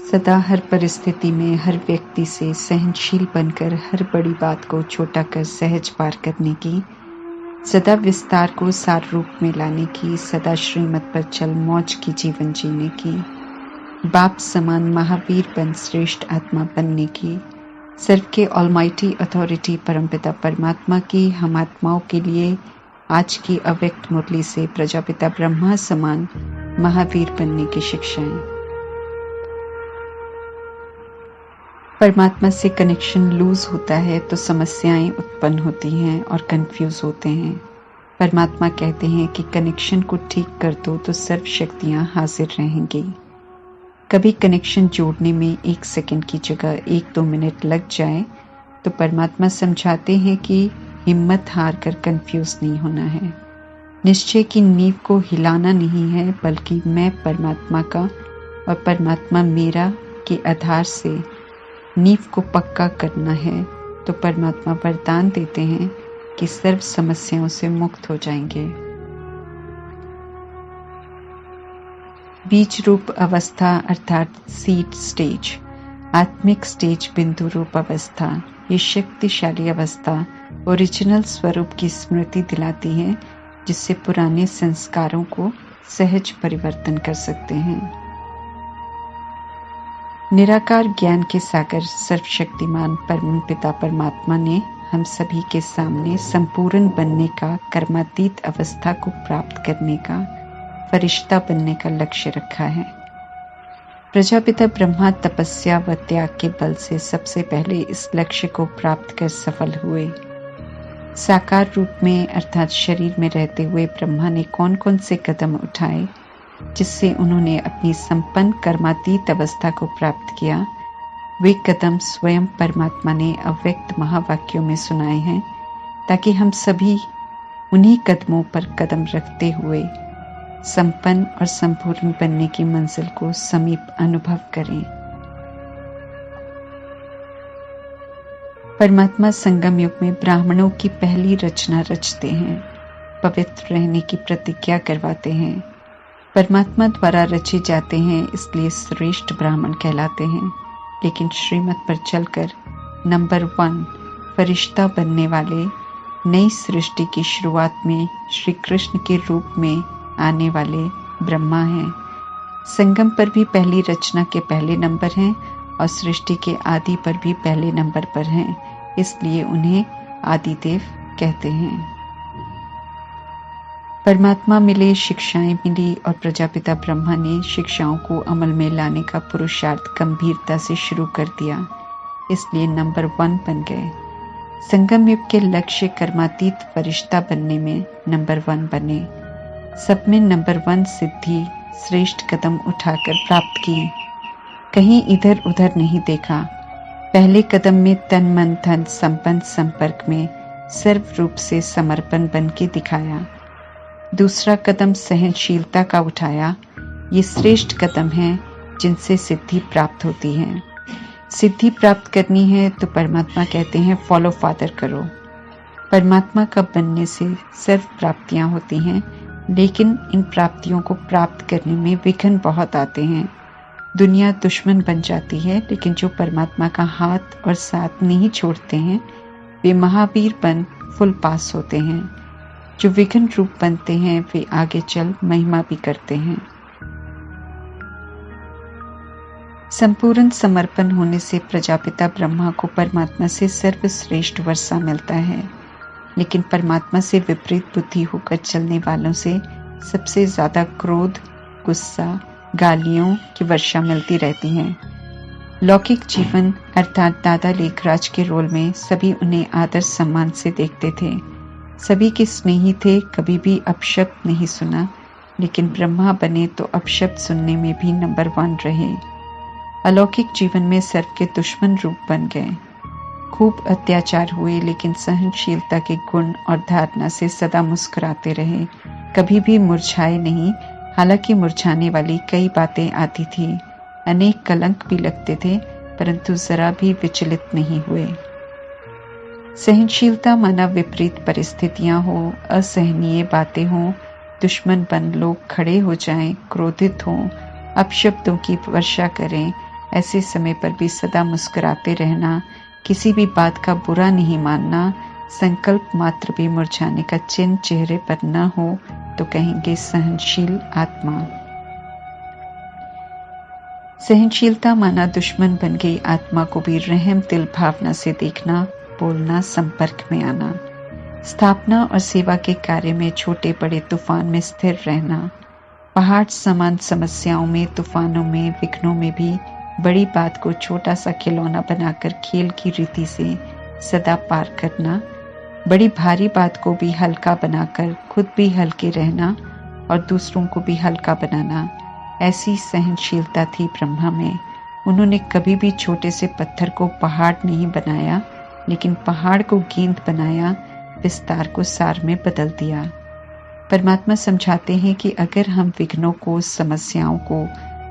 सदा हर परिस्थिति में हर व्यक्ति से सहनशील बनकर हर बड़ी बात को छोटा कर सहज पार करने की, सदा विस्तार को सार रूप में लाने की, सदा श्रीमत पर चल मौज की जीवन जीने की, बाप समान महावीर बन श्रेष्ठ आत्मा बनने की, सर्व के ऑलमाइटी अथॉरिटी परमपिता परमात्मा की हम आत्माओं के लिए आज की अव्यक्त मुरली से प्रजापिता ब्रह्मा समान महावीर बनने की शिक्षाएं। परमात्मा से कनेक्शन लूज होता है तो समस्याएं उत्पन्न होती हैं और कंफ्यूज होते हैं। परमात्मा कहते हैं कि कनेक्शन को ठीक कर दो तो सर्व शक्तियां हाजिर रहेंगी। कभी कनेक्शन जोड़ने में 1 सेकंड की जगह 1-2 मिनट लग जाए तो परमात्मा समझाते हैं कि हिम्मत हार कर कंफ्यूज नहीं होना है। निश्चय की नींव को हिलाना नहीं है, बल्कि मैं परमात्मा का और परमात्मा मेरा के आधार से नींव को पक्का करना है। तो परमात्मा वरदान देते हैं कि सर्व समस्याओं से मुक्त हो जाएंगे। बीज रूप अवस्था अर्थात सीड स्टेज, आत्मिक स्टेज बिंदु रूप अवस्था, ये शक्तिशाली अवस्था ओरिजिनल स्वरूप की स्मृति दिलाती है, जिससे पुराने संस्कारों को सहज परिवर्तन कर सकते हैं। निराकार ज्ञान के सागर सर्वशक्तिमान परम पिता परमात्मा ने हम सभी के सामने संपूर्ण बनने का, कर्मातीत अवस्था को प्राप्त करने का, फरिश्ता बनने का लक्ष्य रखा है। प्रजापिता ब्रह्मा तपस्या व त्याग के बल से सबसे पहले इस लक्ष्य को प्राप्त कर सफल हुए। साकार रूप में अर्थात शरीर में रहते हुए ब्रह्मा ने कौन कौन से कदम उठाए जिससे उन्होंने अपनी संपन्न कर्मातीत अवस्था को प्राप्त किया, वे कदम स्वयं परमात्मा ने अव्यक्त महावाक्यों में सुनाए हैं, ताकि हम सभी उन्हीं कदमों पर कदम रखते हुए संपन्न और संपूर्ण बनने की मंजिल को समीप अनुभव करें। परमात्मा संगम युग में ब्राह्मणों की पहली रचना रचते हैं, पवित्र रहने की प्रतिज्ञा करवाते हैं। परमात्मा द्वारा रचे जाते हैं, इसलिए श्रेष्ठ ब्राह्मण कहलाते हैं। लेकिन श्रीमत पर चलकर नंबर 1 फरिश्ता बनने वाले नई सृष्टि की शुरुआत में श्री कृष्ण के रूप में आने वाले ब्रह्मा हैं। संगम पर भी पहली रचना के पहले नंबर हैं और सृष्टि के आदि पर भी पहले नंबर पर हैं, इसलिए उन्हें आदिदेव कहते हैं। परमात्मा मिले, शिक्षाएं मिली और प्रजापिता ब्रह्मा ने शिक्षाओं को अमल में लाने का पुरुषार्थ गंभीरता से शुरू कर दिया, इसलिए नंबर 1 बन गए। संगम युग के लक्ष्य कर्मातीत फरिश्ता बनने में नंबर 1 बने। सब में नंबर 1 सिद्धि श्रेष्ठ कदम उठाकर प्राप्त की, कहीं इधर उधर नहीं देखा। पहले कदम में तन मन धन संपन्न संपर्क में सर्व रूप से समर्पण बन के दिखाया। दूसरा कदम सहनशीलता का उठाया। ये श्रेष्ठ कदम हैं जिनसे सिद्धि प्राप्त होती है। सिद्धि प्राप्त करनी है तो परमात्मा कहते हैं फॉलो फादर करो। परमात्मा का बनने से सर्व प्राप्तियां होती हैं, लेकिन इन प्राप्तियों को प्राप्त करने में विघ्न बहुत आते हैं। दुनिया दुश्मन बन जाती है, लेकिन जो परमात्मा का हाथ और साथ नहीं छोड़ते हैं वे महावीर बन फुल पास होते हैं। जो विघ्न रूप बनते हैं वे आगे चल महिमा भी करते हैं। संपूर्ण समर्पण होने से प्रजापिता ब्रह्मा को परमात्मा से सर्वश्रेष्ठ वर्षा मिलता है, लेकिन परमात्मा से विपरीत बुद्धि होकर चलने वालों से सबसे ज्यादा क्रोध, गुस्सा, गालियों की वर्षा मिलती रहती है। लौकिक जीवन अर्थात दादा लेखराज के रोल में सभी उन्हें आदर सम्मान से देखते थे, सभी के स्नेही थे, कभी भी अपशब्द नहीं सुना। लेकिन ब्रह्मा बने तो अपशब्द सुनने में भी नंबर 1 रहे। अलौकिक जीवन में सर्व के दुश्मन रूप बन गए। खूब अत्याचार हुए, लेकिन सहनशीलता के गुण और धारणा से सदा मुस्कुराते रहे, कभी भी मुरझाए नहीं। हालांकि मुरझाने वाली कई बातें आती थी, अनेक कलंक भी लगते थे, परंतु जरा भी विचलित नहीं हुए। सहनशीलता माना विपरीत परिस्थितियां हो, असहनीय बातें हो, दुश्मन बन लोग खड़े हो जाएं, क्रोधित हों, अपशब्दों की वर्षा करें, ऐसे समय पर भी सदा मुस्कुराते रहना, किसी भी बात का बुरा नहीं मानना, संकल्प मात्र भी मुरझाने का चिन्ह चेहरे पर न हो तो कहेंगे सहनशील आत्मा। सहनशीलता माना दुश्मन बन गई आत्मा को भी रहम दिल भावना से देखना, बोलना, संपर्क में आना, स्थापना और सेवा के कार्य में छोटे बड़े तूफान में स्थिर रहना, पहाड़ समान समस्याओं में, तूफानों में, विघ्नों में भी बड़ी बात को छोटा सा खिलौना बनाकर खेल की रीति से सदा पार करना, बड़ी भारी बात को भी हल्का बनाकर खुद भी हल्के रहना और दूसरों को भी हल्का बनाना, ऐसी सहनशीलता थी ब्रह्मा में। उन्होंने कभी भी छोटे से पत्थर को पहाड़ नहीं बनाया, लेकिन पहाड़ को गेंद बनाया, विस्तार को सार में बदल दिया। परमात्मा समझाते हैं कि अगर हम विघ्नों को, समस्याओं को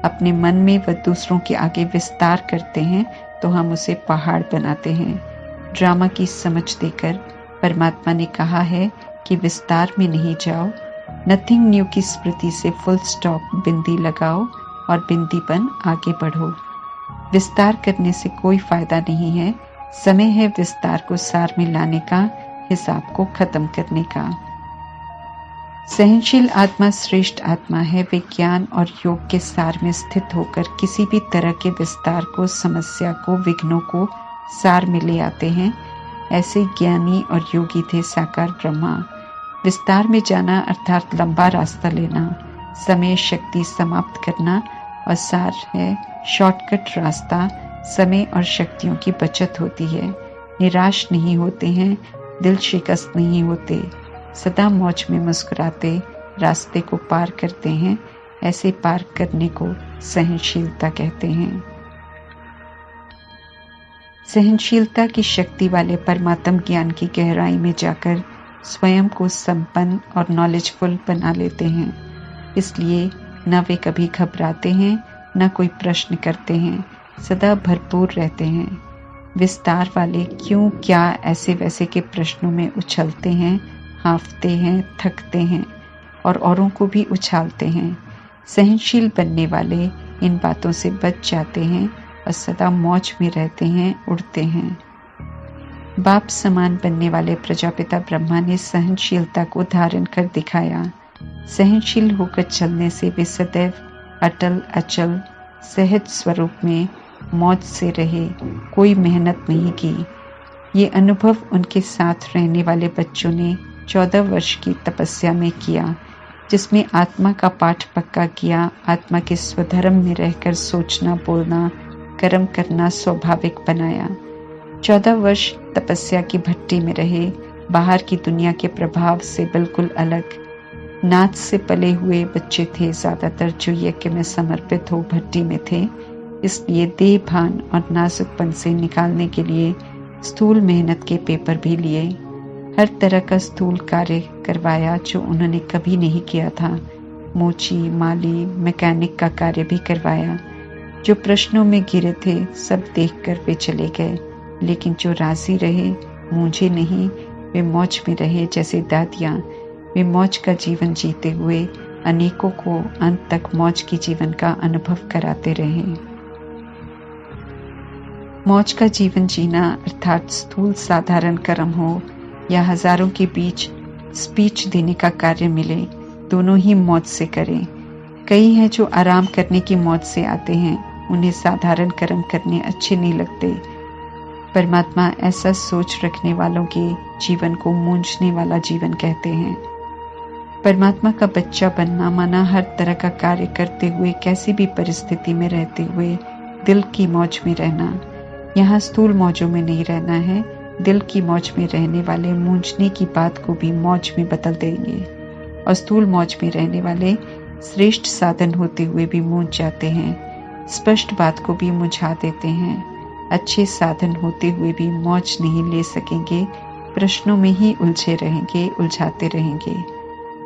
अपने मन में व दूसरों के आगे विस्तार करते हैं तो हम उसे पहाड़ बनाते हैं। ड्रामा की समझ देकर परमात्मा ने कहा है कि विस्तार में नहीं जाओ, नथिंग न्यू की स्मृति से फुल स्टॉप बिंदी लगाओ और बिंदी बन आगे बढ़ो। विस्तार करने से कोई फायदा नहीं है, समय है विस्तार को सार में लाने का, हिसाब को खत्म करने का। सहनशील आत्मा श्रेष्ठ आत्मा है। वे ज्ञान और योग के सार में स्थित होकर किसी भी तरह के विस्तार को, समस्या को, विघ्नों को सार में ले आते हैं। ऐसे ज्ञानी और योगी थे साकार ब्रह्मा। विस्तार में जाना अर्थात लंबा रास्ता लेना, समय शक्ति समाप्त करना, और सार है शॉर्टकट रास्ता। समय और शक्तियों की बचत होती है। निराश नहीं होते हैं, दिल शिकस्त नहीं होते, सदा मौज में मुस्कुराते रास्ते को पार करते हैं। ऐसे पार करने को सहनशीलता कहते हैं। सहनशीलता की शक्ति वाले परमात्म ज्ञान की गहराई में जाकर स्वयं को संपन्न और नॉलेजफुल बना लेते हैं। इसलिए न वे कभी घबराते हैं, न कोई प्रश्न करते हैं, सदा भरपूर रहते हैं। विस्तार वाले क्यों, क्या, ऐसे वैसे के प्रश्नों में उछलते हैं, हाँफते हैं, थकते हैं और औरों को भी उछालते हैं। सहनशील बनने वाले इन बातों से बच जाते हैं और सदा मौज में रहते हैं, उड़ते हैं। बाप समान बनने वाले प्रजापिता ब्रह्मा ने सहनशीलता को धारण कर दिखाया। सहनशील होकर चलने से वे सदैव अटल, अचल, सहज स्वरूप में मौज से रहे, कोई मेहनत नहीं की। ये अनुभव उनके साथ रहने वाले बच्चों ने 14 वर्ष की तपस्या में किया, जिसमें आत्मा का पाठ पक्का किया, आत्मा के स्वधर्म में रहकर सोचना, बोलना, कर्म करना स्वाभाविक बनाया। 14 वर्ष तपस्या की भट्टी में रहे, बाहर की दुनिया के प्रभाव से बिल्कुल अलग। नाच से पले हुए बच्चे थे ज्यादातर जो यज्ञ में समर्पित हो भट्टी में थे। इसलिए देह भान और नाजुकपन से निकालने के लिए स्थूल मेहनत के पेपर भी लिए। हर तरह का स्थूल कार्य करवाया जो उन्होंने कभी नहीं किया था। मोची, माली, मैकेनिक का कार्य भी करवाया। जो प्रश्नों में घिरे थे सब देखकर वे चले गए, लेकिन जो राजी रहे, मूंझे नहीं, वे मौज में रहे जैसे दादियां। वे मौज का जीवन जीते हुए अनेकों को अंत तक मौज की जीवन का अनुभव कराते रहे। मौज का जीवन जीना अर्थात स्थूल साधारण कर्म हो या हजारों के बीच स्पीच देने का कार्य मिले, दोनों ही मौज से करें। कई हैं जो आराम करने की मौज से आते हैं, उन्हें साधारण कर्म करने अच्छे नहीं लगते। परमात्मा ऐसा सोच रखने वालों के जीवन को मूंझने वाला जीवन कहते हैं। परमात्मा का बच्चा बनना माना हर तरह का कार्य करते हुए, कैसी भी परिस्थिति में रहते हुए दिल की मौज में रहना। यहाँ स्थूल मौजों में नहीं रहना है। दिल की मौज में रहने वाले मूंझने की बात को भी मौज में बदल देंगे, और स्थूल मौज में रहने वाले श्रेष्ठ साधन होते हुए भी मूंझ जाते हैं, स्पष्ट बात को भी मुझा देते हैं। अच्छे साधन होते हुए भी मौज नहीं ले सकेंगे, प्रश्नों में ही उलझे रहेंगे, उलझाते रहेंगे।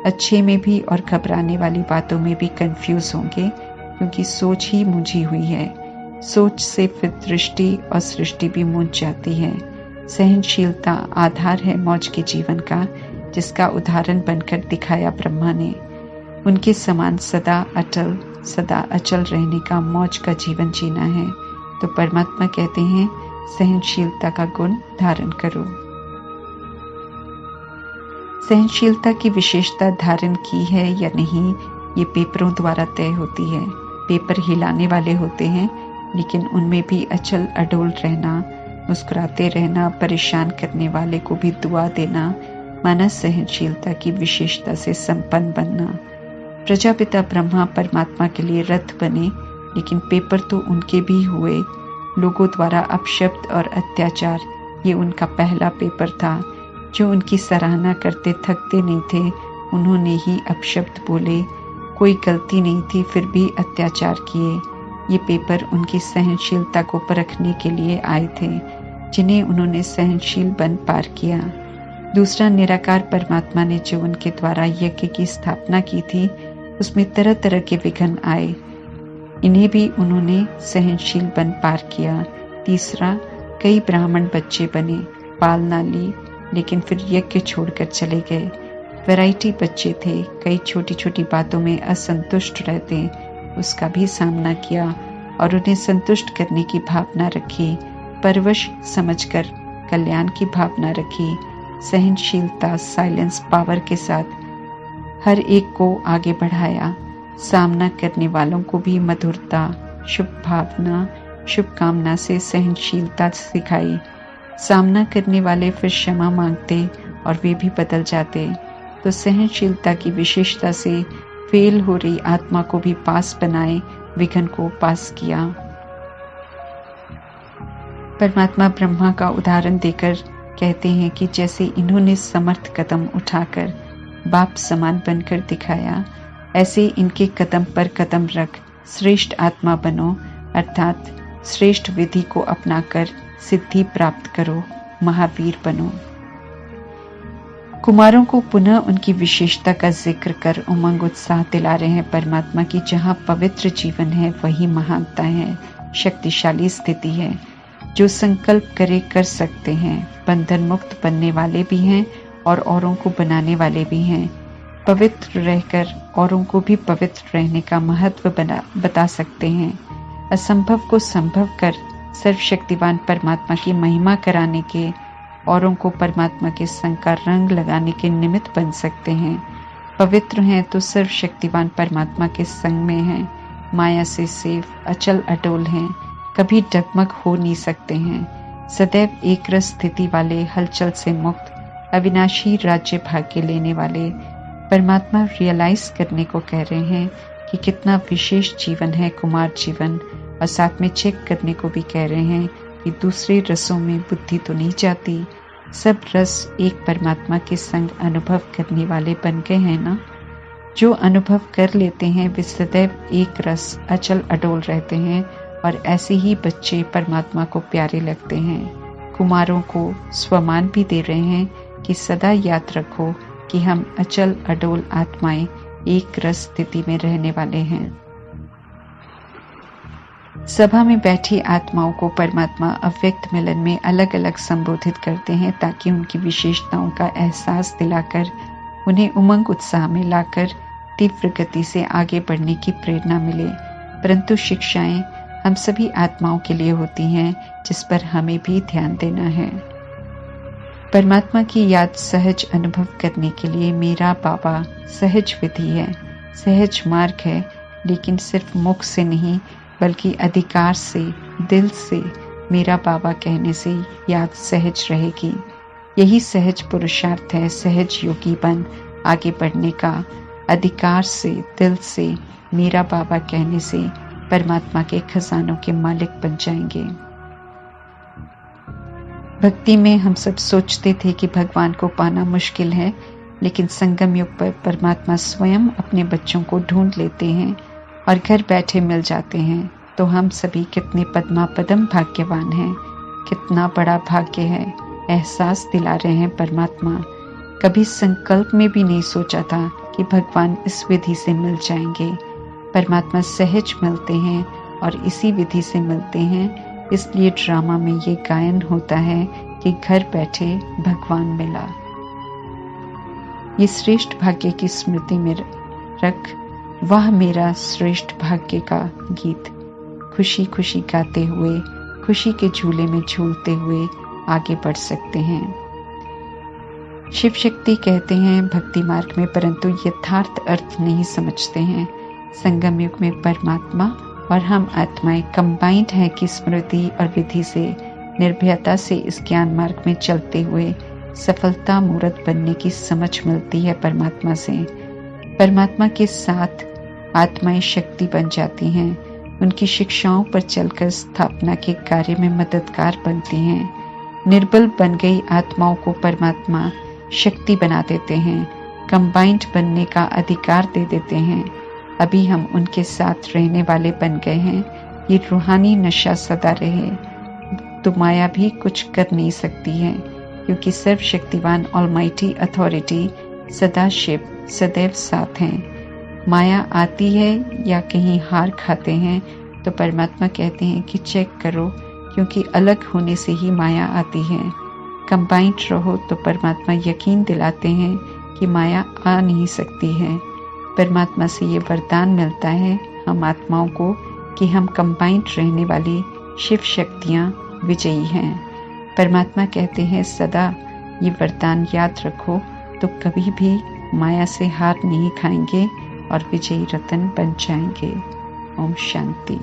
अच्छे में भी और घबराने वाली बातों में भी कंफ्यूज होंगे, क्योंकि सोच ही मुझी हुई है। सोच से फिर दृष्टि और सृष्टि भी मूंझ जाती है। सहनशीलता आधार है मौज के जीवन का, जिसका उदाहरण बनकर दिखाया ब्रह्मा ने। उनके समान सदा अटल, सदा अचल रहने का मौज का जीवन जीना है। तो परमात्मा कहते हैं सहनशीलता का गुण धारण करो। सहनशीलता की विशेषता धारण की है या नहीं, ये पेपरों द्वारा तय होती है। पेपर हिलाने वाले होते हैं, लेकिन उनमें भी अचल अडोल रहना, मुस्कुराते रहना, परेशान करने वाले को भी दुआ देना, माना सहनशीलता की विशेषता से संपन्न बनना। प्रजापिता ब्रह्मा परमात्मा के लिए रथ बने, लेकिन पेपर तो उनके भी हुए। लोगों द्वारा अपशब्द और अत्याचार, ये उनका पहला पेपर था। जो उनकी सराहना करते थकते नहीं थे, उन्होंने ही अपशब्द बोले। कोई गलती नहीं थी, फिर भी अत्याचार किए। ये पेपर उनकी सहनशीलता को परखने के लिए आए थे, जिन्हें उन्होंने सहनशील बन पार किया। दूसरा, निराकार परमात्मा ने जो उनके द्वारा यज्ञ की स्थापना की थी, उसमें तरह तरह के विघ्न आए, इन्हें भी उन्होंने सहनशील बन पार किया। तीसरा, कई ब्राह्मण बच्चे बने, पालना ली, लेकिन फिर यज्ञ छोड़कर चले गए। वैरायटी बच्चे थे, कई छोटी छोटी बातों में असंतुष्ट रहते, उसका भी सामना किया और उन्हें संतुष्ट करने की भावना रखी, परवश समझकर कल्याण की भावना रखी। सहनशीलता, साइलेंस पावर के साथ हर एक को आगे बढ़ाया। सामना करने वालों को भी मधुरता, शुभ भावना, शुभकामना से सहनशीलता सिखाई। सामना करने वाले फिर क्षमा मांगते और वे भी बदल जाते। तो सहनशीलता की विशेषता से फेल हो रही आत्मा को भी पास बनाए, विघ्न को पास किया। परमात्मा ब्रह्मा का उदाहरण देकर कहते हैं कि जैसे इन्होंने समर्थ कदम उठाकर बाप समान बनकर दिखाया, ऐसे इनके कदम पर कदम रख श्रेष्ठ आत्मा बनो, अर्थात श्रेष्ठ विधि को अपनाकर सिद्धि प्राप्त करो, महावीर बनो। कुमारों को पुनः उनकी विशेषता का जिक्र कर उमंग उत्साह दिला रहे हैं परमात्मा की जहाँ पवित्र जीवन है वही महानता है, शक्तिशाली स्थिति है। जो संकल्प करे कर सकते हैं, बंधन मुक्त बनने वाले भी हैं और औरों को बनाने वाले भी हैं। पवित्र रहकर औरों को भी पवित्र रहने का महत्व बता सकते हैं। असंभव को संभव कर सर्वशक्तिवान परमात्मा की महिमा कराने के, औरों को परमात्मा के संग का रंग लगाने के निमित्त बन सकते हैं। पवित्र हैं तो सर्वशक्तिवान परमात्मा के संग में हैं, माया से सेफ, अचल अटोल हैं, कभी डगमग हो नहीं सकते हैं। सदैव एक रस स्थिति वाले, हलचल से मुक्त, अविनाशी राज्य भाग्य लेने वाले परमात्मा रियलाइज करने को कह रहे हैं कि कितना विशेष जीवन है कुमार जीवन, और साथ में चेक करने को भी कह रहे हैं कि दूसरे रसों में बुद्धि तो नहीं जाती। सब रस एक परमात्मा के संग अनुभव करने वाले बन गए हैं ना। जो अनुभव कर लेते हैं वे सदैव एक रस अचल अडोल रहते हैं, और ऐसे ही बच्चे परमात्मा को प्यारे लगते हैं। कुमारों को स्वमान भी दे रहे हैं कि सदा याद रखो कि हम अचल अडोल आत्माएं एक रस स्थिति में रहने वाले हैं। सभा में बैठी आत्माओं को परमात्मा अव्यक्त मिलन में अलग अलग संबोधित करते हैं ताकि उनकी विशेषताओं का एहसास दिलाकर उन्हें उमंग उत्साह में लाकर तीव्र गति से आगे बढ़ने की प्रेरणा मिले। परंतु शिक्षाएं हम सभी आत्माओं के लिए होती हैं, जिस पर हमें भी ध्यान देना है। परमात्मा की याद सहज अनुभव करने के लिए मेरा बाबा सहज विधि है, सहज मार्ग है, लेकिन सिर्फ मुख से नहीं बल्कि अधिकार से, दिल से मेरा बाबा कहने से याद सहज रहेगी। यही सहज पुरुषार्थ है, सहज योगी बन आगे बढ़ने का। अधिकार से, दिल से मेरा बाबा कहने से परमात्मा के खजानों के मालिक बन जाएंगे। भक्ति में हम सब सोचते थे कि भगवान को पाना मुश्किल है, लेकिन संगम युग पर परमात्मा स्वयं अपने बच्चों को ढूंढ लेते हैं और घर बैठे मिल जाते हैं। तो हम सभी कितने पद्मा पदम भाग्यवान हैं, कितना बड़ा भाग्य है, एहसास दिला रहे हैं परमात्मा। कभी संकल्प में भी नहीं सोचा था कि भगवान इस विधि से मिल जाएंगे। परमात्मा सहज मिलते हैं और इसी विधि से मिलते हैं, इसलिए ड्रामा में ये गायन होता है कि घर बैठे भगवान मिला। ये श्रेष्ठ भाग्य की स्मृति में रख, वह मेरा श्रेष्ठ भाग्य का गीत। खुशी खुशी गाते हुए, खुशी के झूले में झूलते हुए आगे बढ़ सकते हैं। शिव शक्ति कहते हैं भक्ति मार्ग में, परंतु यथार्थ अर्थ नहीं समझते हैं। संगम युग में परमात्मा और हम आत्माएं कंबाइंड हैं कि स्मृति और विधि से निर्भयता से इस ज्ञान मार्ग में चलते हुए सफलता मूर्त बनने की समझ मिलती है परमात्मा से। परमात्मा के साथ आत्माएं शक्ति बन जाती हैं, उनकी शिक्षाओं पर चलकर स्थापना के कार्य में मददगार बनती हैं। निर्बल बन गई आत्माओं को परमात्मा शक्ति बना देते हैं, कंबाइंड बनने का अधिकार दे देते हैं। अभी हम उनके साथ रहने वाले बन गए हैं। ये रूहानी नशा सदा रहे, तो माया भी कुछ कर नहीं सकती है, क्योंकि सर्वशक्तिवान ऑलमाइटी अथॉरिटी सदा शिव सदैव साथ हैं। माया आती है या कहीं हार खाते हैं तो परमात्मा कहते हैं कि चेक करो, क्योंकि अलग होने से ही माया आती है। कंबाइंड रहो तो परमात्मा यकीन दिलाते हैं कि माया आ नहीं सकती है। परमात्मा से ये वरदान मिलता है हम आत्माओं को कि हम कंबाइंड रहने वाली शिव शक्तियाँ विजयी हैं। परमात्मा कहते हैं सदा ये वरदान याद रखो तो कभी भी माया से हार नहीं खाएंगे और विजयी रतन बन जाएंगे। ओम शांति।